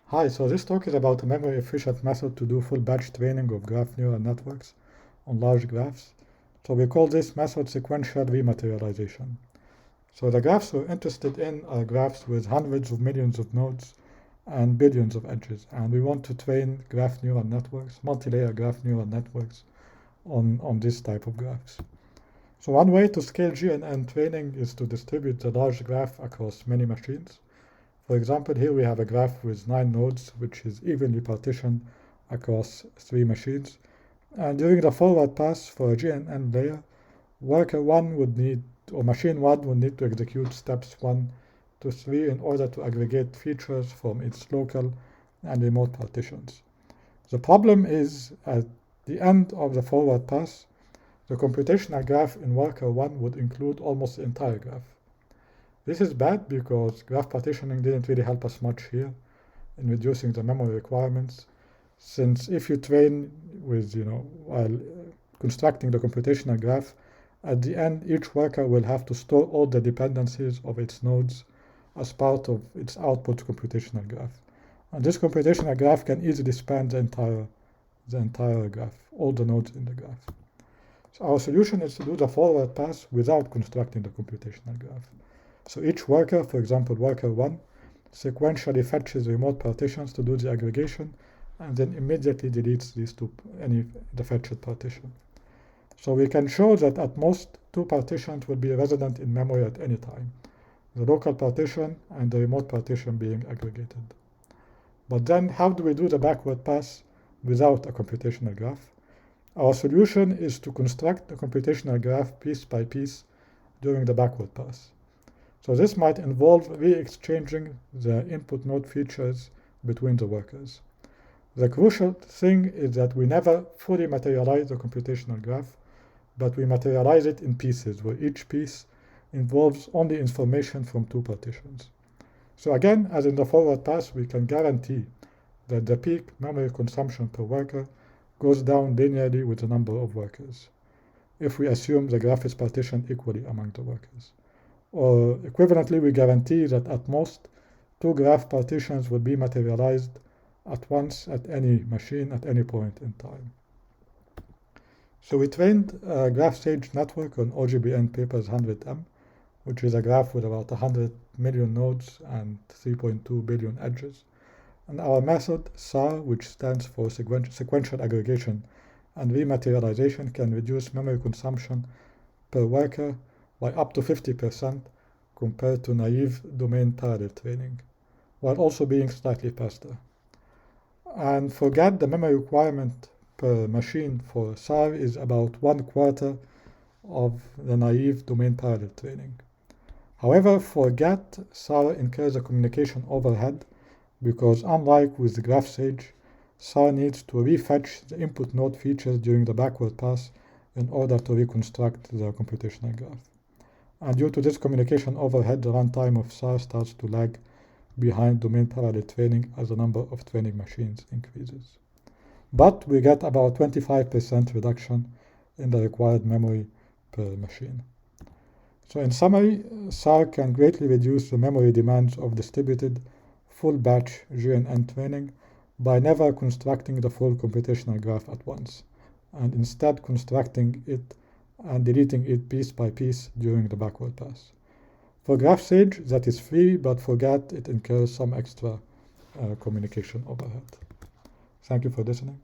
Hi, so this talk is about a memory-efficient method to do full batch training of graph neural networks on large graphs. So we call this method sequential rematerialization. So the graphs we're interested in are graphs with hundreds of millions of nodes and billions of edges. And we want to train graph neural networks, multi-layer graph neural networks on this type of graphs. So one way to scale GNN training is to distribute the large graph across many machines. For example, here we have a graph with 9 nodes, which is evenly partitioned across 3 machines. And during the forward pass for a GNN layer, worker 1 would need, or machine 1 would need to execute steps 1 to 3 in order to aggregate features from its local and remote partitions. The problem is at the end of the forward pass, the computational graph in worker 1 would include almost the entire graph. This is bad because graph partitioning didn't really help us much here in reducing the memory requirements, since if you train with, while constructing the computational graph, at the end each worker will have to store all the dependencies of its nodes as part of its output computational graph. And this computational graph can easily span the entire graph, all the nodes in the graph. So our solution is to do the forward pass without constructing the computational graph. So each worker, for example worker 1, sequentially fetches remote partitions to do the aggregation and then immediately deletes the fetched partition. So we can show that at most 2 partitions will be resident in memory at any time, the local partition and the remote partition being aggregated. But then how do we do the backward pass without a computational graph? Our solution is to construct a computational graph piece by piece during the backward pass. So this might involve re-exchanging the input node features between the workers. The crucial thing is that we never fully materialize the computational graph, but we materialize it in pieces, where each piece involves only information from 2 partitions. So again, as in the forward pass, we can guarantee that the peak memory consumption per worker goes down linearly with the number of workers, if we assume the graph is partitioned equally among the workers. Or equivalently, we guarantee that at most 2 graph partitions will be materialized at once at any machine at any point in time. So we trained a graph stage network on OGBN papers 100M, which is a graph with about 100 million nodes and 3.2 billion edges. And our method, SAR, which stands for sequential aggregation and rematerialization, can reduce memory consumption per worker by up to 50% compared to naive domain parallel training, while also being slightly faster. And for GAT, the memory requirement per machine for SAR is about 1/4 of the naive domain parallel training. However, for GAT, SAR incurs a communication overhead because, unlike with the graph stage, SAR needs to refetch the input node features during the backward pass in order to reconstruct the computational graph. And due to this communication overhead, the runtime of SAR starts to lag behind domain parallel training as the number of training machines increases. But we get about 25% reduction in the required memory per machine. So in summary, SAR can greatly reduce the memory demands of distributed full batch GNN training by never constructing the full computational graph at once, and instead constructing it and deleting it piece by piece during the backward pass. For graph stage, that is free, but for GAT, it incurs some extra communication overhead. Thank you for listening.